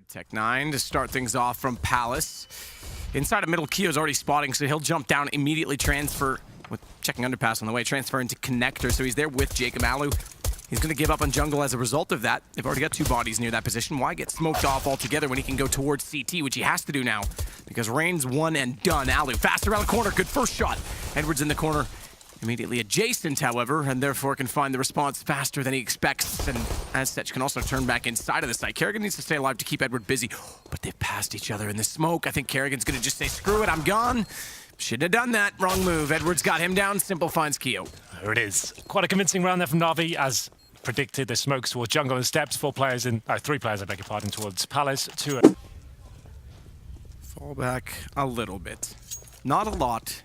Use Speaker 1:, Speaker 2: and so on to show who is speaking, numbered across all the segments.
Speaker 1: Edward Tech9 to start things off from Palace. Inside of middle, Kio's already spotting, so he'll jump down, immediately transfer, with checking underpass on the way, transfer into connector, so he's there with Jacob Alu. He's going to give up on jungle as a result of that. They've already got two bodies near that position. Why get smoked off altogether when he can go towards CT, which he has to do now, because Rain's one and done. Alu, fast around the corner, good first shot. Edward's in the corner, immediately adjacent, however, and therefore can find the response faster than he expects, and as such can also turn back inside of the site. Kerrigan needs to stay alive to keep Edward busy, but they've passed each other in the smoke. I think Kerrigan's going to just say, screw it, I'm gone. Shouldn't have done that. Wrong move. Edward's got him down. Simple finds Keo.
Speaker 2: There it is. Quite a convincing round there from NAVi. As predicted, the smokes towards jungle and steps. Three players, I beg your pardon, towards Palace.
Speaker 1: Fall back a little bit. Not a lot,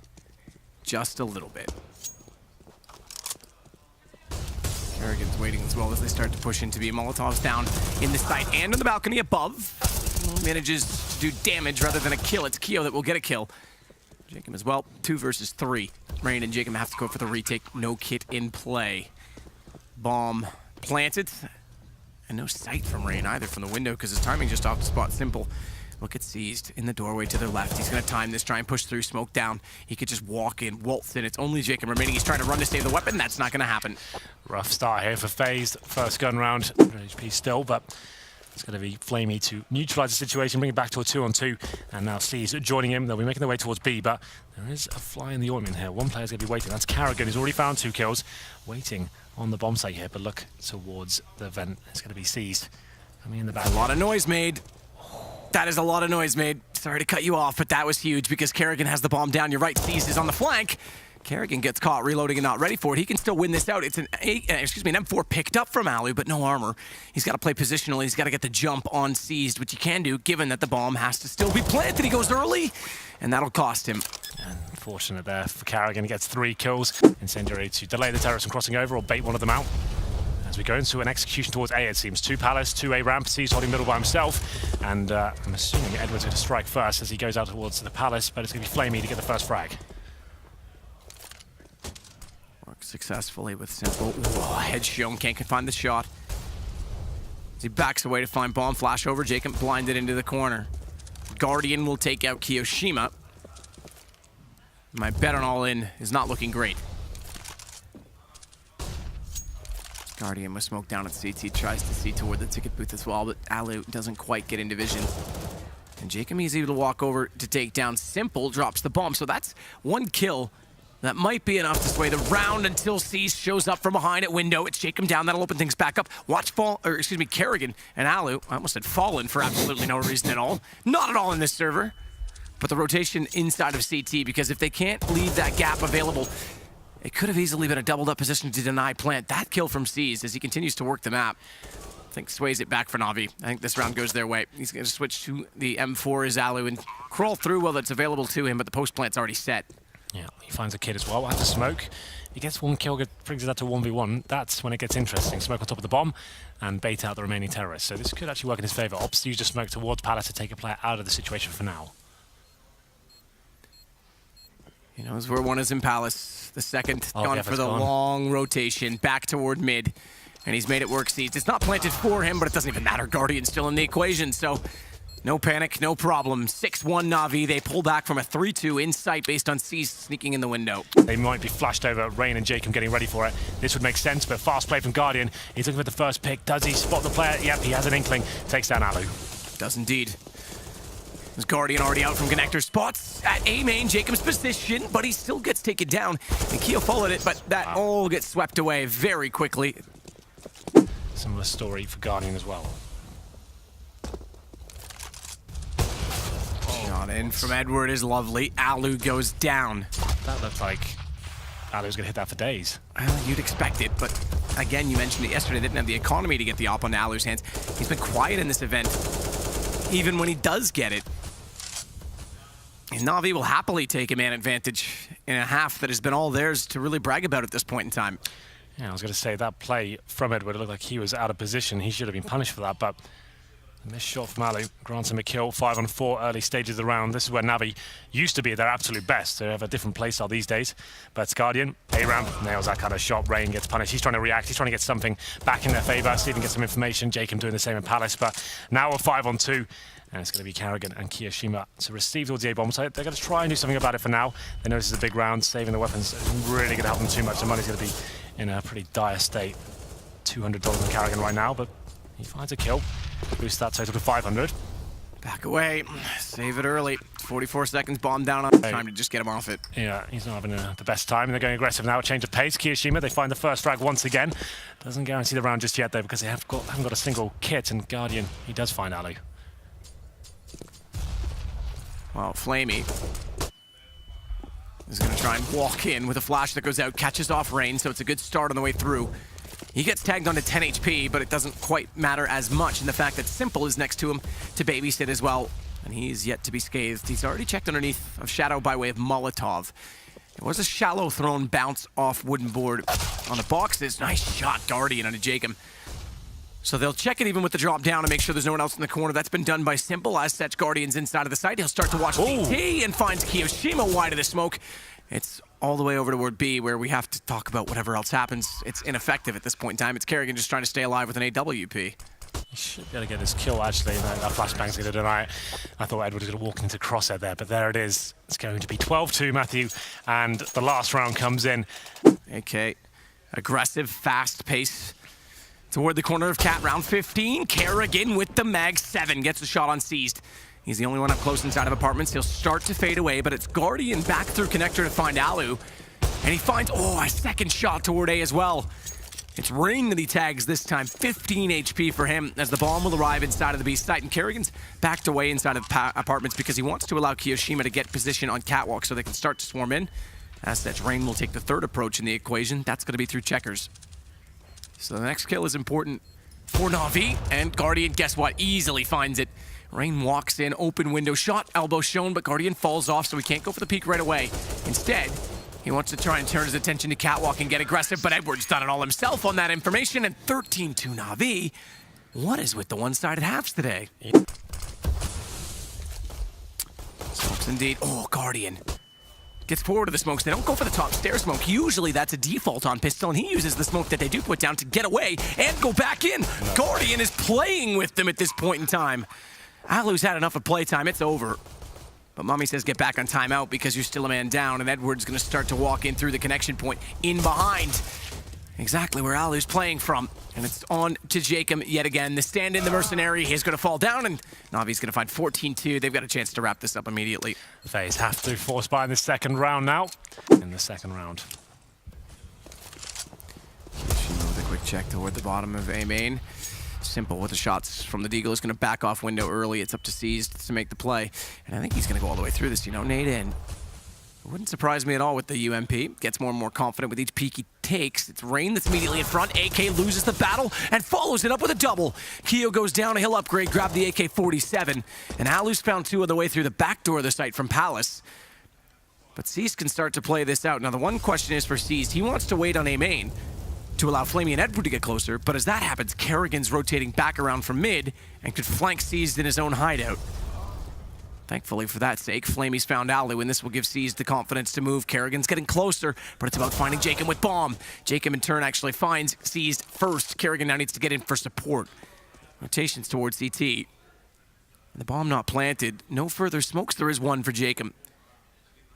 Speaker 1: just a little bit. Kerrigan's waiting as well as they start to push into B. Molotov's down in the site and on the balcony above. Manages to do damage rather than a kill. It's Keo that will get a kill. Jacob as well, 2 versus 3. Rain and Jacob have to go for the retake. No kit in play. Bomb planted. And no sight from Rain either from the window because his timing just off the spot. Simple. Look at Seized in the doorway to their left. He's going to time this, try and push through, smoke down. He could just walk in, waltz in. It's only Jacob remaining. He's trying to run to save the weapon. That's not going to happen.
Speaker 2: Rough start here for FaZe. First gun round. HP still, but it's going to be Flamey to neutralize the situation, bring it back to a 2-on-2. And now Seized joining him. They'll be making their way towards B, but there is a fly in the ointment here. One player's going to be waiting. That's Kerrigan. He's already found 2 kills. Waiting on the bomb site here, but look towards the vent. It's going to be Seized. Coming in the back.
Speaker 1: A lot of noise made. That is a lot of noise made. Sorry to cut you off, but that was huge because Kerrigan has the bomb down. You're right, Seized is on the flank. Kerrigan gets caught reloading and not ready for it. He can still win this out. It's an M4 picked up from Alu, but no armor. He's got to play positionally. He's got to get the jump on Seized, which he can do, given that the bomb has to still be planted. He goes early, and that'll cost him.
Speaker 2: Unfortunate there for Kerrigan. He gets 3 kills. Incendiary to delay the terrorists from crossing over or bait one of them out. As we go into an execution towards A, it seems. 2 Palace, 2 A ramp. Seized holding middle by himself. And I'm assuming Edward's going to strike first as he goes out towards the Palace, but it's going to be Flamey to get the first frag.
Speaker 1: Works successfully with Simple. Whoa, head shown, can't find the shot. As he backs away to find bomb flash over, Jacob blinded into the corner. Guardian will take out Kiyoshima. My bet on all in is not looking great. Guardian was smoked down at CT, tries to see toward the ticket booth as well, but Alu doesn't quite get in vision. And Jacob is able to walk over to take down Simple, drops the bomb. So that's 1 kill. That might be enough to sway the round until Seized shows up from behind at window. It's Jacob down, that'll open things back up. Watch Kerrigan and Alu, I almost said Fallen for absolutely no reason at all. Not at all in this server. But the rotation inside of CT, because if they can't leave that gap available, it could have easily been a doubled up position to deny plant. That kill from Seized as he continues to work the map, I think sways it back for NAVi. I think this round goes their way. He's going to switch to the M4 as Alu and crawl through while that's available to him, but the post plant's already set.
Speaker 2: Yeah, he finds a kid as well. After smoke, he gets 1 kill, brings it out to 1v1. That's when it gets interesting. Smoke on top of the bomb and bait out the remaining terrorists. So this could actually work in his favor. Ops used a smoke towards Palace to take a player out of the situation for now.
Speaker 1: He knows where one is in Palace. The second gone for the long rotation back toward mid. And he's made it work, Seized. It's not planted for him, but it doesn't even matter. Guardian's still in the equation, so no panic, no problem. 6-1 NAVi. They pull back from a 3-2 in sight based on Seized sneaking in the window.
Speaker 2: They might be flashed over. Rain and Jacob getting ready for it. This would make sense, but fast play from Guardian. He's looking for the first pick. Does he spot the player? Yep, he has an inkling. Takes down Alu.
Speaker 1: Does indeed. There's Guardian already out from connector spots at A main, Jacob's position, but he still gets taken down. And Keo followed it, but that all gets swept away very quickly.
Speaker 2: Similar story for Guardian as well.
Speaker 1: Shot in from Edward is lovely. Alu goes down.
Speaker 2: That looked like Alu's gonna hit that for days.
Speaker 1: Well, you'd expect it, but again, you mentioned it yesterday, they didn't have the economy to get the op on Alu's hands. He's been quiet in this event, even when he does get it. And NAVi will happily take a man advantage in a half that has been all theirs to really brag about at this point in time.
Speaker 2: Yeah, I was going to say that play from Edward, it looked like he was out of position. He should have been punished for that, but Missed shot from Alu, grants him a kill, 5 on 4 early stages of the round. This is where NAVi used to be at their absolute best. They have a different playstyle these days. But Guardian, A-Ramp, nails that kind of shot. Rain gets punished. He's trying to react. He's trying to get something back in their favour, see if he can get some information. Jacob doing the same in Palace. But now we're 5 on 2. And it's going to be Kerrigan and Kiyoshima to receive towards the A-bomb site. They're going to try and do something about it for now. They know this is a big round. Saving the weapons isn't really going to help them too much. The money's going to be in a pretty dire state. $200 on Kerrigan right now, but he finds a kill. Boost that total to 500.
Speaker 1: Back away. Save it early. 44 seconds, bomb down on time to just get him off it.
Speaker 2: Yeah, he's not having the best time. And they're going aggressive now. A change of pace. Kiyoshima, they find the first frag once again. Doesn't guarantee the round just yet, though, because they haven't got a single kit. And Guardian, he does find Alu.
Speaker 1: Well, Flamey is going to try and walk in with a flash that goes out, catches off Rain, so it's a good start on the way through. He gets tagged onto 10 HP, but it doesn't quite matter as much in the fact that Simple is next to him to babysit as well, and he's yet to be scathed. He's already checked underneath of Shadow by way of Molotov. It was a shallow thrown bounce off wooden board on the boxes. Nice shot, Guardian onto Jacob. So they'll check it even with the drop down to make sure there's no one else in the corner. That's been done by Simple. As such, Guardian's inside of the site. He'll start to watch CT and finds Kiyoshima wide of the smoke. It's all the way over toward B, where we have to talk about whatever else happens. It's ineffective at this point in time. It's Kerrigan just trying to stay alive with an AWP.
Speaker 2: He should be able to get this kill, actually. That flashbang's going to deny it. I thought Edward was going to walk into crosshair there, but there it is. It's going to be 12-2, Matthew, and the last round comes in.
Speaker 1: Okay, aggressive, fast pace toward the corner of Cat. Round 15, Kerrigan with the Mag 7 gets a shot on Seized. He's the only one up close inside of apartments. He'll start to fade away, but it's Guardian back through connector to find Alu. And he finds, a second shot toward A as well. It's Rain that he tags this time. 15 HP for him as the bomb will arrive inside of the B site. And Kerrigan's backed away inside of apartments because he wants to allow Kiyoshima to get position on Catwalk so they can start to swarm in. As such, Rain will take the third approach in the equation. That's going to be through checkers. So the next kill is important for NAVi. And Guardian, guess what? Easily finds it. Rain walks in, open window shot, elbow shown, but Guardian falls off, so he can't go for the peek right away. Instead, he wants to try and turn his attention to Catwalk and get aggressive, but Edward's done it all himself on that information, and 13-2 NAVi. What is with the one-sided halves today? Smokes indeed. Guardian gets forward to the smokes. They don't go for the top stair smoke. Usually that's a default on Pistol, and he uses the smoke that they do put down to get away and go back in. Guardian is playing with them at this point in time. Alu's had enough of playtime. It's over. But Mommy says get back on timeout because you're still a man down, and Edward's going to start to walk in through the connection point in behind. Exactly where Alu's playing from. And it's on to Jacob yet again. The stand-in, the mercenary, is going to fall down, and NAVi's going to find 14-2. They've got a chance to wrap this up immediately.
Speaker 2: FaZe have to force buy in the second round now. In the second round.
Speaker 1: Kiyoshima with a quick check toward the bottom of A main. Simple with the shots from the Deagle is going to back off window early. It's up to Seized to make the play. And I think he's going to go all the way through this, nade in. It wouldn't surprise me at all with the UMP. Gets more and more confident with each peek he takes. It's Rain that's immediately in front. AK loses the battle and follows it up with a double. Keo goes down, he'll upgrade, grab the AK-47. And Alu's found 2 on the way through the back door of the site from Palace. But Seized can start to play this out. Now the one question is for Seized. He wants to wait on A main to allow Flamey and Edward to get closer, but as that happens, Kerrigan's rotating back around from mid and could flank Seized in his own hideout. Thankfully for that sake, Flamey's found Alu, and this will give Seized the confidence to move. Kerrigan's getting closer, but it's about finding Jacob with bomb. Jacob in turn actually finds Seized first. Kerrigan now needs to get in for support. Rotations towards CT. And the bomb not planted. No further smokes. There is one for Jacob.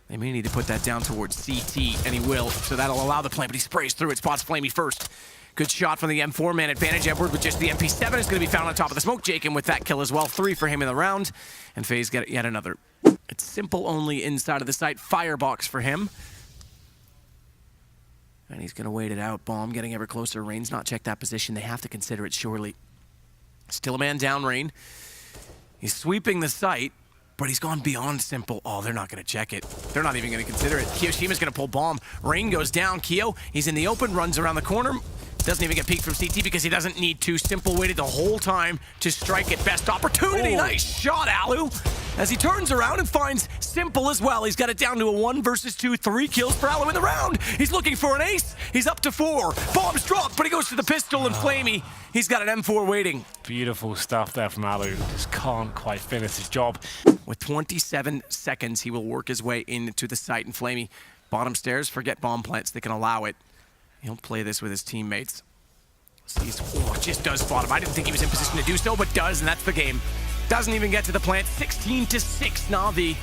Speaker 1: They may need to put that down towards CT, and he will. So that'll allow the plant, but he sprays through it. Spots Flamey first. Good shot from the M4, man advantage. Edward with just the MP7 is going to be found on top of the smoke. Jacob with that kill as well. 3 for him in the round. And FaZe get yet another. It's Simple only inside of the site. Firebox for him. And he's going to wait it out. Bomb getting ever closer. Rain's not checked that position. They have to consider it surely. Still a man down, Rain. He's sweeping the site. But he's gone beyond Simple. They're not going to check it. They're not even going to consider it. Kiyoshima's going to pull bomb. Rain goes down. Keo, he's in the open, runs around the corner. Doesn't even get peeked from CT because he doesn't need to. Simple waited the whole time to strike at best opportunity. Nice shot, Alu. as he turns around and finds Simple as well. He's got it down to a 1 versus 2, 3 kills for Alu in the round. He's looking for an ace. He's up to 4. Bombs dropped, but he goes to the pistol, and Flamey, he's got an M4 waiting.
Speaker 2: Beautiful stuff there from Alu. Just can't quite finish his job.
Speaker 1: With 27 seconds, he will work his way into the site, and Flamey, bottom stairs, forget bomb plants, they can allow it. He'll play this with his teammates. Sees, just does spot him. I didn't think he was in position to do so, but does, and that's the game. Doesn't even get to the plant. 16-6, NAVi.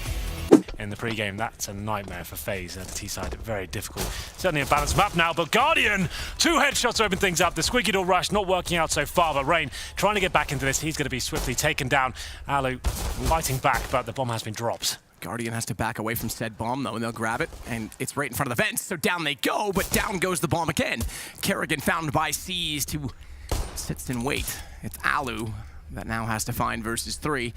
Speaker 2: In the pre-game, that's a nightmare for FaZe. The T-side, very difficult. Certainly a balanced map now, but Guardian, 2 headshots open things up. The squeaky door rush not working out so far, but Rain trying to get back into this. He's going to be swiftly taken down. Alu fighting back, but the bomb has been dropped.
Speaker 1: Guardian has to back away from said bomb, though, and they'll grab it, and it's right in front of the vents, so down they go, but down goes the bomb again. Kerrigan found by Seas to sits in wait. It's Alu that now has to find versus 3.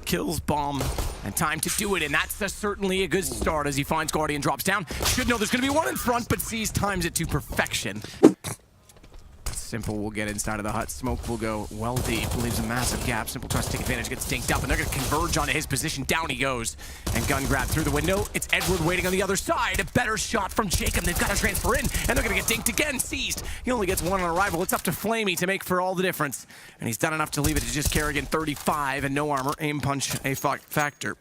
Speaker 1: Kills bomb, and time to do it, and that's certainly a good start as he finds Guardian, drops down. Should know there's going to be one in front, but Seas times it to perfection. Simple will get inside of the hut. Smoke will go well deep, leaves a massive gap. Simple tries to take advantage, gets dinked up, and they're going to converge onto his position. Down he goes, and gun grab through the window. It's Edward waiting on the other side. A better shot from Jacob. They've got to transfer in, and they're going to get dinked again. Seized. He only gets 1 on arrival. It's up to Flamey to make for all the difference, and he's done enough to leave it to just Kerrigan, 35, and no armor. Aim punch a factor.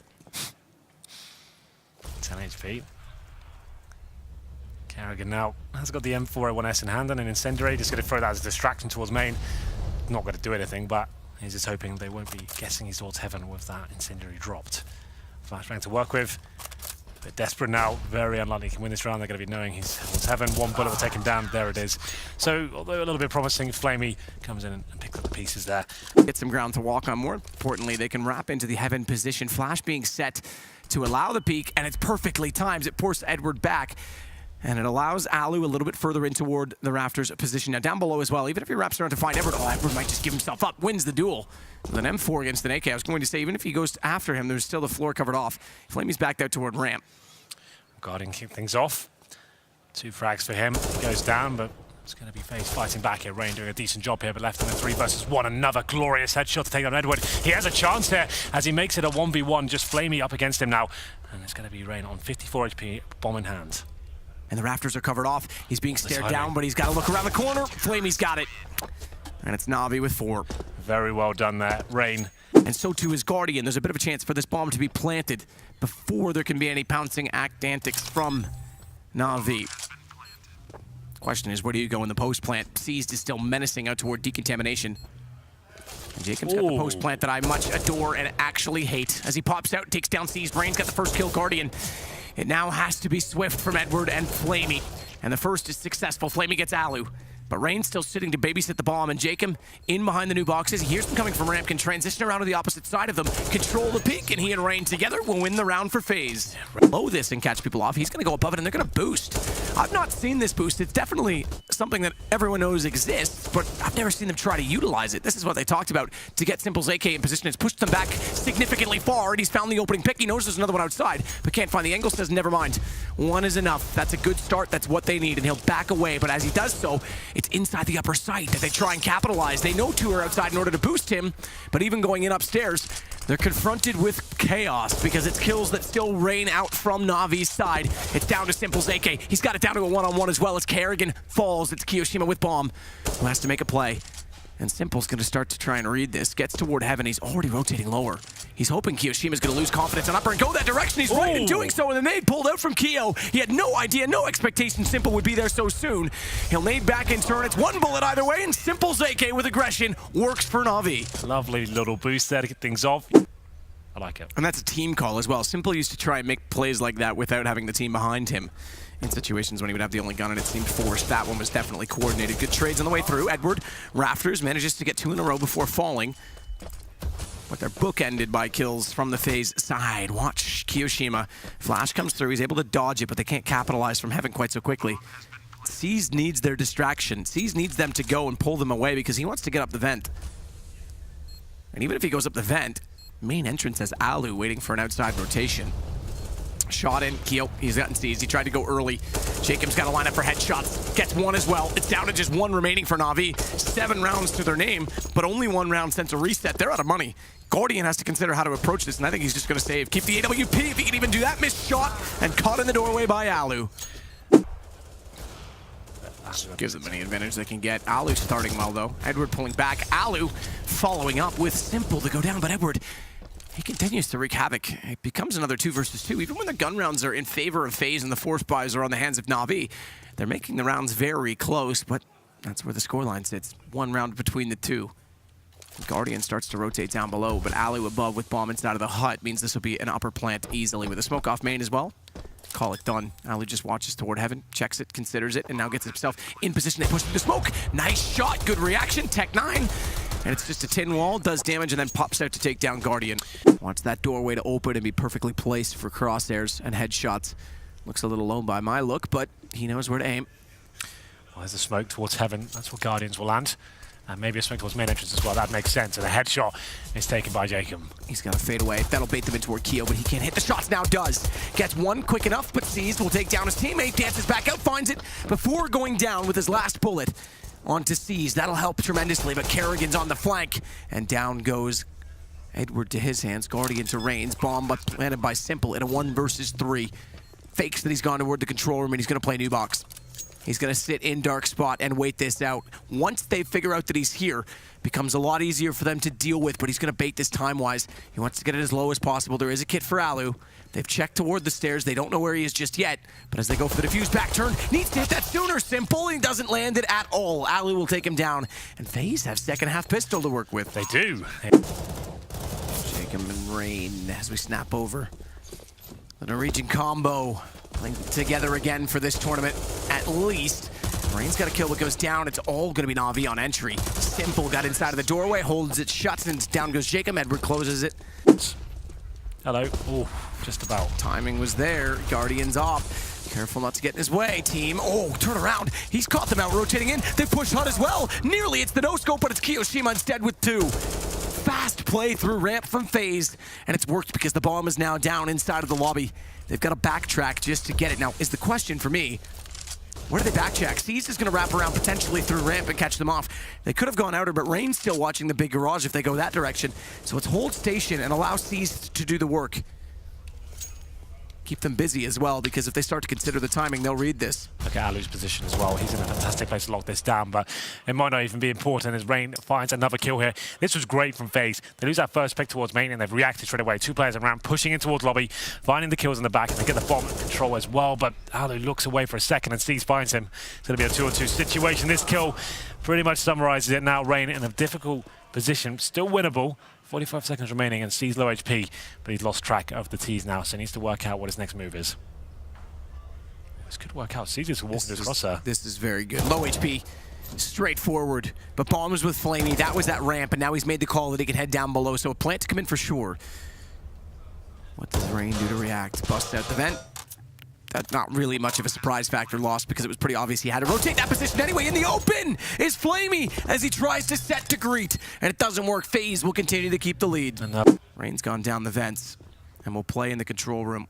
Speaker 2: 10 HP. Kerrigan now has got the M401S in hand and an incendiary. Just going to throw that as a distraction towards main. Not going to do anything, but he's just hoping they won't be guessing he's towards heaven with that incendiary dropped. Flashbang to work with. A bit desperate now. Very unlikely he can win this round. They're going to be knowing he's towards heaven. 1 bullet will take him down. There it is. So, although a little bit promising, Flamey comes in and picks up the pieces there.
Speaker 1: Get some ground to walk on. More importantly, they can wrap into the heaven position. Flash being set to allow the peek, and it's perfectly timed. It forces Edward back. And it allows Alu a little bit further in toward the rafters position. Now down below as well, even if he wraps around to find Edward, Edward might just give himself up, wins the duel. With an M4 against an AK, I was going to say, even if he goes after him, there's still the floor covered off. Flamey's backed out toward ramp.
Speaker 2: Guardian kick things off. 2 frags for him. He goes down, but it's going to be FaZe fighting back here. Rain doing a decent job here, but left in a 3 versus 1. Another glorious headshot to take on Edward. He has a chance here as he makes it a 1v1, just Flamey up against him now. And it's going to be Rain on 54 HP, bomb in hand.
Speaker 1: And the rafters are covered off. He's being stared down, but he's got to look around the corner. Flamey's got it. And it's NAVi with 4.
Speaker 2: Very well done there, Rain.
Speaker 1: And so too is Guardian. There's a bit of a chance for this bomb to be planted before there can be any pouncing antics from NAVi. Question is, where do you go in the post plant? Seized is still menacing out toward decontamination. And Jacob's got the post plant that I much adore and actually hate. As he pops out, takes down Seized. Rain's got the first kill. Guardian. It now has to be swift from Edward and Flamey. And the first is successful. Flamey gets Alu. But Rain's still sitting to babysit the bomb, and Jacob in behind the new boxes. He hears them coming from ramp, can transition around to the opposite side of them, control the peak, and he and Rain together will win the round for FaZe. Below this and catch people off. He's going to go above it, and they're going to boost. I've not seen this boost. It's definitely something that everyone knows exists, but I've never seen them try to utilize it. This is what they talked about to get Simple's AK in position. It's pushed them back significantly far, and he's found the opening pick. He knows there's another one outside, but can't find the angle. Says, never mind. 1 is enough. That's a good start. That's what they need, and he'll back away. But as he does so, it's inside the upper site that they try and capitalize. They know 2 are outside in order to boost him, but even going in upstairs, they're confronted with chaos because it's kills that still rain out from Navi's side. It's down to Simple's AK. He's got it down to a 1-on-1 as well as Kerrigan falls. It's Kiyoshima with bomb, who has to make a play. And Simple's going to start to try and read this. Gets toward heaven. He's already rotating lower. He's hoping Kiyoshima's going to lose confidence on upper and go that direction. He's right in doing so, and the nade pulled out from Kiyo. He had no idea, no expectation Simple would be there so soon. He'll nade back in turn. It's 1 bullet either way, and Simple's AK with aggression works for NAVi.
Speaker 2: Lovely little boost there to get things off. I like it.
Speaker 1: And that's a team call as well. Simple used to try and make plays like that without having the team behind him. In situations when he would have the only gun and it seemed forced. That one was definitely coordinated. Good trades on the way through. Edward, rafters, manages to get 2 in a row before falling. But they're bookended by kills from the FaZe side. Watch Kiyoshima. Flash comes through. He's able to dodge it, but they can't capitalize from heaven quite so quickly. Seas needs their distraction. Seas needs them to go and pull them away because he wants to get up the vent. And even if he goes up the vent, main entrance has Alu waiting for an outside rotation. Shot in. Keo, he's gotten seized. He tried to go early. Jacob's got to line up for headshots. Gets one as well. It's down to just one remaining for NAVi. 7 rounds to their name, but only 1 round since a reset. They're out of money. Guardian has to consider how to approach this, and I think he's just going to save. Keep the AWP if he can even do that. Missed shot and caught in the doorway by Alu. Gives them any advantage they can get. Alu starting well, though. Edward pulling back. Alu following up with Simple to go down, but Edward, he continues to wreak havoc. It becomes another 2 versus 2. Even when the gun rounds are in favor of FaZe and the force buys are on the hands of NAVi, they're making the rounds very close, but that's where the scoreline sits. 1 round between the 2. Guardian starts to rotate down below, but Alu above with bomb inside of the hut means this will be an upper plant easily with a smoke off main as well. Call it done. Alu just watches toward heaven, checks it, considers it, and now gets himself in position. They push through the smoke. Nice shot, good reaction, Tech 9. And it's just a tin wall, does damage, and then pops out to take down Guardian. Wants that doorway to open and be perfectly placed for crosshairs and headshots. Looks a little low by my look, but he knows where to aim.
Speaker 2: Well, there's a smoke towards heaven. That's where Guardians will land. And maybe a smoke towards main entrance as well. That makes sense. And a headshot is taken by Jacob.
Speaker 1: He's got to fade away. That'll bait them in toward Keo, but he can't hit the shots now. Does. Gets one quick enough, but seized. Will take down his teammate. Dances back out, finds it before going down with his last bullet. Onto Seized. That'll help tremendously, but Kerrigan's on the flank. And down goes Edward to his hands. Guardian to Reigns. Bomb but planted by Simple in a 1 versus 3. Fakes that he's gone toward the control room, and he's going to play new box. He's going to sit in dark spot and wait this out. Once they figure out that he's here, becomes a lot easier for them to deal with, but he's going to bait this time-wise. He wants to get it as low as possible. There is a kit for Alu. They've checked toward the stairs. They don't know where he is just yet, but as they go for the defuse back turn, needs to hit that sooner. Simple. He doesn't land it at all. Alu will take him down, and FaZe have second half pistol to work with.
Speaker 2: They do.
Speaker 1: Jacob and Rain as we snap over. The Norwegian combo playing together again for this tournament, at least. Rain's got a kill, but goes down. It's all going to be NAVi on entry. Simple got inside of the doorway, holds it shut, and down goes Jacob. Edward closes it.
Speaker 2: Hello. Oh, just about.
Speaker 1: Timing was there. Guardian's off. Careful not to get in his way, team. Oh, turn around. He's caught them out, rotating in. They push hut as well. Nearly, it's the no-scope, but it's Kiyoshima instead with 2. Fast play through ramp from FaZe, and it's worked because the bomb is now down inside of the lobby. They've got to backtrack just to get it. Now, is the question for me, where do they backtrack? Seized is going to wrap around potentially through ramp and catch them off. They could have gone outer, but Rain's still watching the big garage if they go that direction. So it's hold station and allow Seized to do the work. Keep them busy as well, because if they start to consider the timing, they'll read this.
Speaker 2: Look at Alu's position as well. He's in a fantastic place to lock this down, but it might not even be important as Rain finds another kill here. This was great from FaZe. They lose that first pick towards main, and they've reacted straight away. 2 players around, pushing in towards lobby, finding the kills in the back, and they get the bomb control as well, but Alu looks away for a second, and Seized finds him. It's going to be a 2-on-2 situation. This kill pretty much summarizes it. Now Rain in a difficult position, still winnable. 45 seconds remaining, and Seized low HP, but he's lost track of the T's now, so he needs to work out what his next move is. This could work out. Seized is walking this crosser.
Speaker 1: This is very good. Low HP, straightforward, but bombs with Flamey. That was that ramp, and now he's made the call that he can head down below, so a plant to come in for sure. What does Rain do to react? Busts out the vent. That's not really much of a surprise factor lost because it was pretty obvious he had to rotate that position anyway. In the open is Flamey as he tries to set to greet, and it doesn't work. FaZe will continue to keep the lead. Rain's gone down the vents and will play in the control room,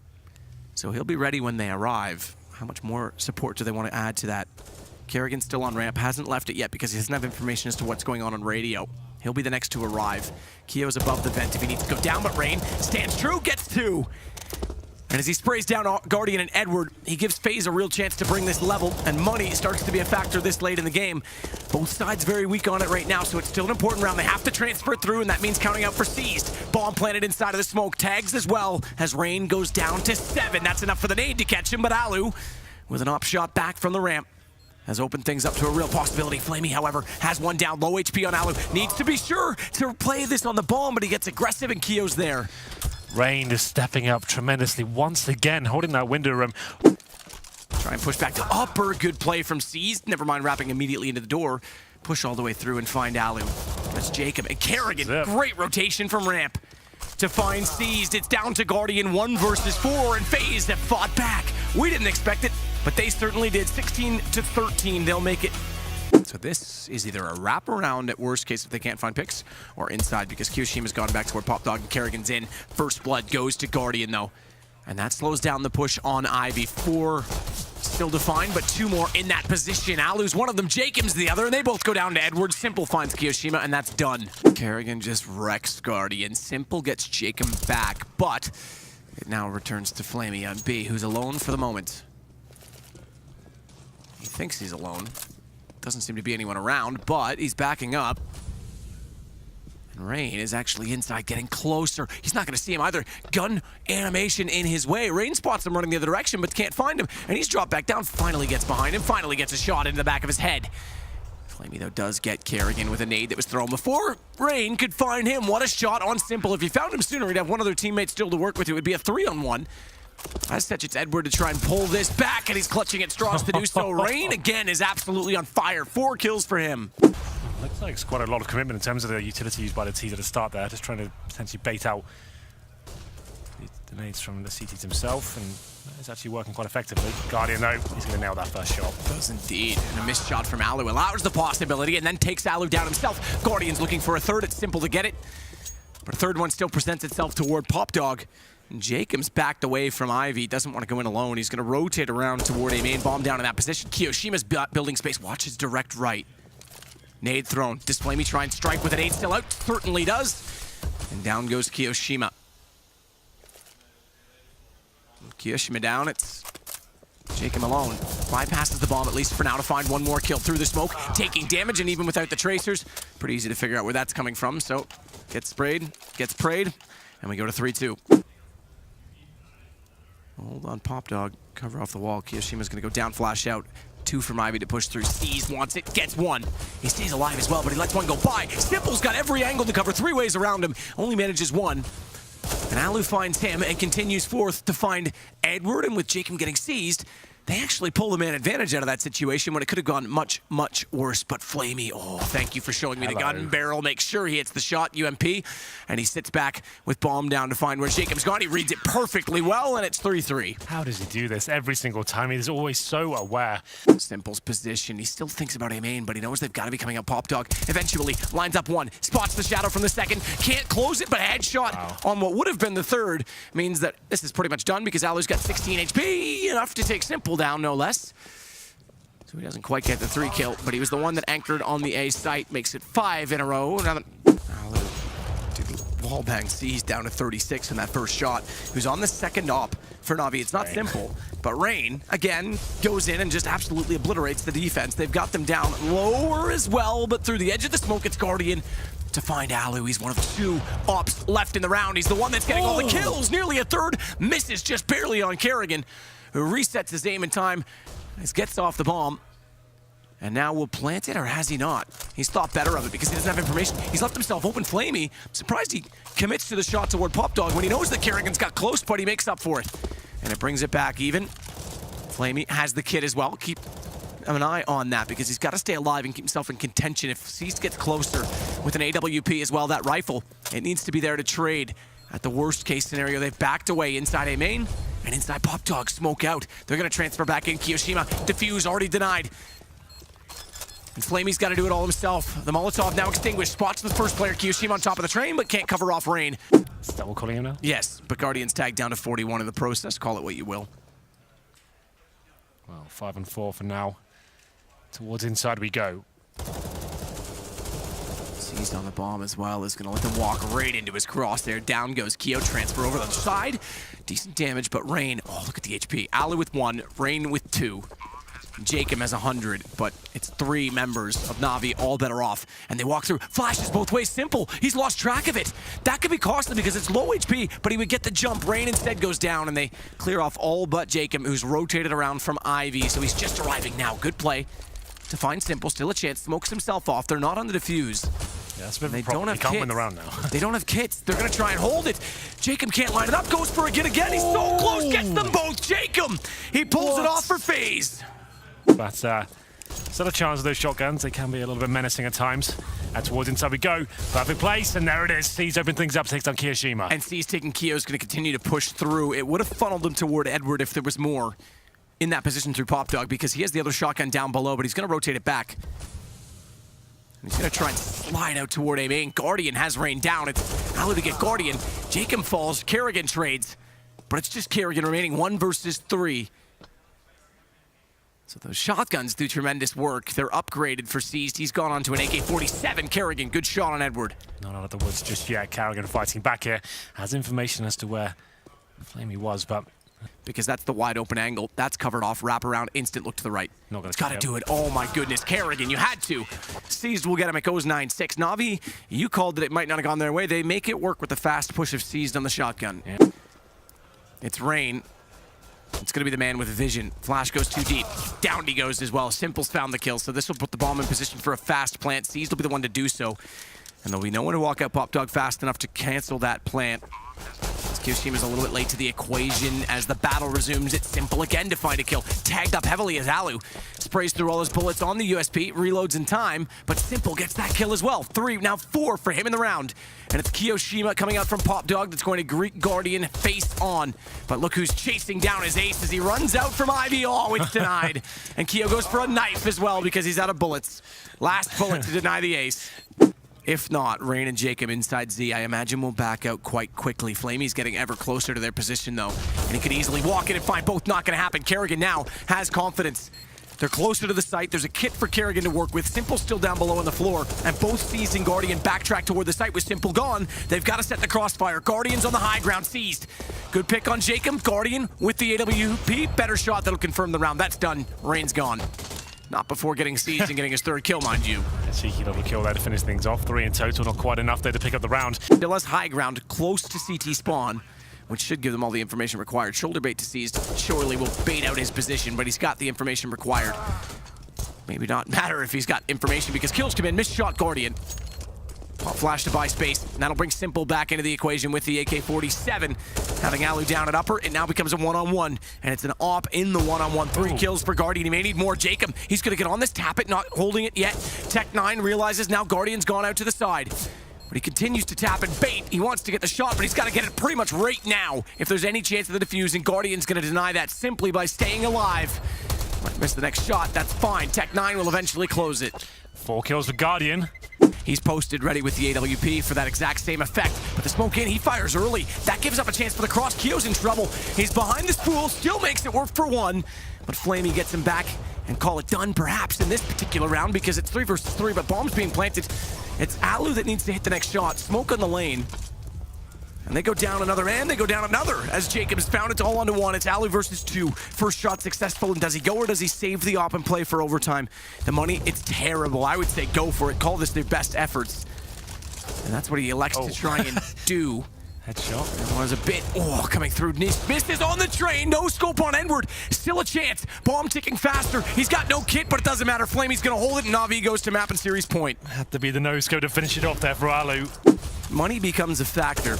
Speaker 1: so he'll be ready when they arrive. How much more support do they want to add to that? Kerrigan's still on ramp, hasn't left it yet because he doesn't have information as to what's going on radio. He'll be the next to arrive. Keo's above the vent if he needs to go down, but Rain stands true, gets 2. And as he sprays down Guardian and Edward, he gives FaZe a real chance to bring this level, and money starts to be a factor this late in the game. Both sides very weak on it right now, so it's still an important round. They have to transfer through, and that means counting out for Seized. Bomb planted inside of the smoke, tags as well, as Rain goes down to 7. That's enough for the nade to catch him, but Alu, with an op shot back from the ramp, has opened things up to a real possibility. Flamey, however, has one down. Low HP on Alu. Needs to be sure to play this on the bomb, but he gets aggressive, and Keo's there.
Speaker 2: Rain is stepping up tremendously once again, holding that window room.
Speaker 1: Try and push back to upper. Good play from Seized. Never mind wrapping immediately into the door. Push all the way through and find Alu. That's Jacob and Kerrigan. Great rotation from ramp to find Seized. It's down to Guardian 1 versus 4, and FaZe have fought back. We didn't expect it, but they certainly did. 16-13, they'll make it. So this is either a wraparound at worst case if they can't find picks, or inside because Kiyoshima's gone back to where Pop Dog and Kerrigan's in. First blood goes to Guardian though. And that slows down the push on Ivy. 4 still defined, but 2 more in that position. Alu's one of them, Jacob's the other, and they both go down to Edward. Simple finds Kiyoshima, and that's done. Kerrigan just wrecks Guardian. Simple gets Jacob back, but it now returns to Flamey on B, who's alone for the moment. He thinks he's alone. Doesn't seem to be anyone around, but he's backing up. And Rain is actually inside, getting closer. He's not going to see him either. Gun animation in his way. Rain spots him running the other direction, but can't find him. And he's dropped back down, finally gets behind him, finally gets a shot into the back of his head. Flamey, though, does get Kerrigan with a nade that was thrown before Rain could find him. What a shot on Simple. If you found him sooner, he'd have one other teammate still to work with. It would be a 3-on-1. As such, it's Edward to try and pull this back, and he's clutching at straws to do so. Rain, again, is absolutely on fire. 4 kills for him.
Speaker 2: Looks like it's quite a lot of commitment in terms of the utility used by the T's at the start there, just trying to potentially bait out the nades from the CTs himself, and it's actually working quite effectively. Guardian, though, he's going to nail that first shot.
Speaker 1: Does indeed, and a missed shot from Alu allows the possibility, and then takes Alu down himself. Guardian's looking for a third. It's Simple to get it, but a third one still presents itself toward Popdog. Jacob's backed away from Ivy, doesn't want to go in alone. He's going to rotate around toward a main bomb down in that position. Kiyoshima's building space, watch his direct right. Nade thrown. Does Flamey try and strike with a nade still out? Certainly does. And down goes Kiyoshima. Kiyoshima down. It's Jacob alone. Bypasses the bomb, at least for now, to find one more kill through the smoke. Taking damage, and even without the tracers, pretty easy to figure out where that's coming from. So, gets sprayed, gets prayed, and we go to 3-2. Hold on, Popdog. Cover off the wall. Kiyoshima's going to go down, flash out. 2 from Ivy to push through. Sees, wants it, gets 1. He stays alive as well, but he lets 1 go by. Simple's got every angle to cover, 3 ways around him. Only manages 1. And Alu finds him and continues forth to find Edward, and with Jacob getting seized, they actually pull the man advantage out of that situation when it could have gone much, much worse. But Flamey, oh, thank you for showing me the gun barrel. Make sure he hits the shot, UMP. And he sits back with bomb down to find where Jacob's gone. He reads it perfectly well, and it's 3-3.
Speaker 2: How does he do this every single time? He's always so aware.
Speaker 1: Simple's position. He still thinks about a main, but he knows they've got to be coming up. Popdog eventually lines up 1, spots the shadow from the second, can't close it, but a headshot on what would have been the third means that this is pretty much done because Alu's got 16 HP, enough to take Simple down, no less. So he doesn't quite get the 3 kill, but he was the one that anchored on the A site, makes it 5 in a row. Now that Alu, dude, wallbang sees down to 36 in that first shot, who's on the second op for NAVi. It's not Simple, but Rain, again, goes in and just absolutely obliterates the defense. They've got them down lower as well, but through the edge of the smoke, it's Guardian to find Alu. He's one of the 2 ops left in the round. He's the one that's getting all the kills, nearly a third, misses just barely on Kerrigan, who resets his aim in time, gets off the bomb, and now will plant it, or has he not? He's thought better of it because he doesn't have information. He's left himself open. Flamey, I'm surprised he commits to the shot toward Popdog when he knows that Kerrigan's got close, but he makes up for it. And it brings it back even. Flamey has the kit as well. Keep an eye on that because he's got to stay alive and keep himself in contention. If Cease gets closer with an AWP as well, that rifle, it needs to be there to trade. At the worst case scenario, they've backed away inside A main and inside Popdog, smoke out. They're going to transfer back in. Kiyoshima, defuse, already denied. And Flamey's got to do it all himself. The Molotov now extinguished. Spots the first player, Kiyoshima, on top of the train, but can't cover off Rain.
Speaker 2: Is double calling him now?
Speaker 1: Yes, but Guardian's tagged down to 41 in the process. Call it what you will.
Speaker 2: Well, 5-4 for now. Towards inside we go.
Speaker 1: Seized on the bomb as well, is going to let them walk right into his crosshair. Down goes Kyo, transfer over the side. Decent damage, but Rain, oh, look at the HP. Alu with 1, Rain with 2. Jacob has 100, but it's 3 members of NAVi, all better off. And they walk through. Flashes both ways. Simple. He's lost track of it. That could be costly because it's low HP, but he would get the jump. Rain instead goes down, and they clear off all but Jacob, who's rotated around from Ivy. So he's just arriving now. Good play to find Simple. Still a chance. Smokes himself off. They're not on the defuse.
Speaker 2: Yeah, that's a bit of a problem. They can't win the round now.
Speaker 1: They don't have kits. They're going to try and hold it. Jacob can't line it up. Goes for it again. He's so close. Gets them both. Jacob. He pulls it off for FaZe.
Speaker 2: But still a chance of those shotguns. They can be a little bit menacing at times. Towards inside we go. Perfect place, and there it is. Cease open things up, takes down Kiyoshima.
Speaker 1: And Cease taking Kyo is going to continue to push through. It would have funneled him toward Edward if there was more in that position through Popdog, because he has the other shotgun down below, but he's going to rotate it back. And he's going to try and slide out toward A main. Guardian has Rain down. It's Alu to get Guardian. Jacob falls. Kerrigan trades. but it's just Kerrigan remaining 1 versus 3. So those shotguns do tremendous work. They're upgraded for Seized. He's gone on to an AK-47. Kerrigan, good shot on Edward.
Speaker 2: Not out of the woods just yet. Kerrigan fighting back here. Has information as to where Flamey was, but...
Speaker 1: Because that's the wide open angle. That's covered off. Wrap around, instant look to the right. It's got to do it. Oh my goodness, Kerrigan, you had to. Seized will get him. It goes 9-6. NAVi, you called that it might not have gone their way. They make it work with the fast push of Seized on the shotgun. Yeah. It's Rain. It's going to be the man with vision. Flash goes too deep. Down he goes as well. Simple's found the kill, so this will put the bomb in position for a fast plant. Seized will be the one to do so. And there'll be no one to walk out Pop Dog fast enough to cancel that plant. Kiyoshima's a little bit late to the equation as the battle resumes. It's Simple again to find a kill. Tagged up heavily as Alu sprays through all his bullets on the USP, reloads in time, but Simple gets that kill as well. 3, now 4 for him in the round. And it's Kiyoshima coming out from Pop Dog that's going to greet Guardian face on. But look who's chasing down his ace as he runs out from Ivy. Oh, it's denied. And Kiyo goes for a knife as well because he's out of bullets. Last bullet to deny the ace. If not, Rain and Jacob inside Z, I imagine will back out quite quickly. Flamey's getting ever closer to their position, though. And he could easily walk in and find both. Not going to happen. Kerrigan now has confidence. They're closer to the site. There's a kit for Kerrigan to work with. Simple still down below on the floor. And both Seized and Guardian backtrack toward the site with Simple gone. They've got to set the crossfire. Guardian's on the high ground. Seized. Good pick on Jacob. Guardian with the AWP. Better shot that'll confirm the round. That's done. Rain's gone. Not before getting Seized and getting his 3rd kill, mind you.
Speaker 2: A cheeky little kill there to finish things off. 3 in total, not quite enough there to pick up the round.
Speaker 1: Still has high ground close to CT spawn, which should give them all the information required. Shoulder bait to Seized surely will bait out his position, but he's got the information required. Maybe not matter if he's got information because kills come in. Missed shot Guardian. Pop flash to buy space. And that'll bring Simple back into the equation with the AK-47. Having Alu down at upper, it now becomes a one-on-one. And it's an op in the one-on-one. 3 kills for Guardian. He may need more. Jacob, he's going to get on this. Tap it, not holding it yet. Tech9 realizes now Guardian's gone out to the side. But he continues to tap and bait. He wants to get the shot, but he's got to get it pretty much right now. If there's any chance of the defuse, and Guardian's going to deny that simply by staying alive. Might miss the next shot. That's fine. Tech9 will eventually close it.
Speaker 2: 4 kills for Guardian.
Speaker 1: He's posted ready with the AWP for that exact same effect. But the smoke in, he fires early. That gives up a chance for the cross. Kiyo's in trouble. He's behind the spool, still makes it work for 1. But Flamey gets him back and call it done perhaps in this particular round because it's 3 versus 3, but bombs being planted. It's Alu that needs to hit the next shot. Smoke on the lane. And they go down another, and they go down another. As Jacobs found it all onto 1. It's Alu versus 2. First shot successful, and does he go or does he save the op and play for overtime? The money, it's terrible. I would say go for it. Call this their best efforts. And that's what he elects to try and do.
Speaker 2: Headshot.
Speaker 1: It was a bit, coming through. Misses on the train. No scope on Edward. Still a chance. Bomb ticking faster. He's got no kit, but it doesn't matter. Flamey's going to hold it, and NAVi goes to map and series point.
Speaker 2: Had to be the no-scope to finish it off there for Alu.
Speaker 1: Money becomes a factor.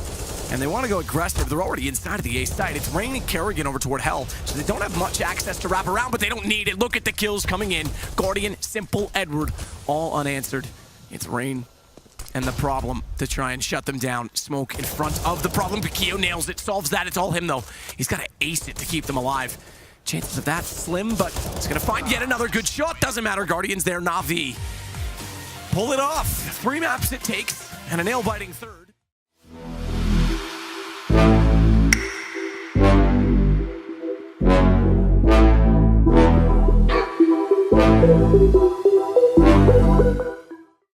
Speaker 1: And they want to go aggressive. They're already inside of the A site. It's Rain and Kerrigan over toward Hell, so they don't have much access to wrap around, but they don't need it. Look at the kills coming in. Guardian, Simple, Edward, all unanswered. It's Rain and the problem to try and shut them down. Smoke in front of the problem. Kiyo nails it, solves that. It's all him, though. He's got to ace it to keep them alive. Chances of that slim, but it's going to find yet another good shot. Doesn't matter. Guardian's there. NAVi. Pull it off. 3 maps it takes, and a nail-biting 3rd.
Speaker 3: Thank you.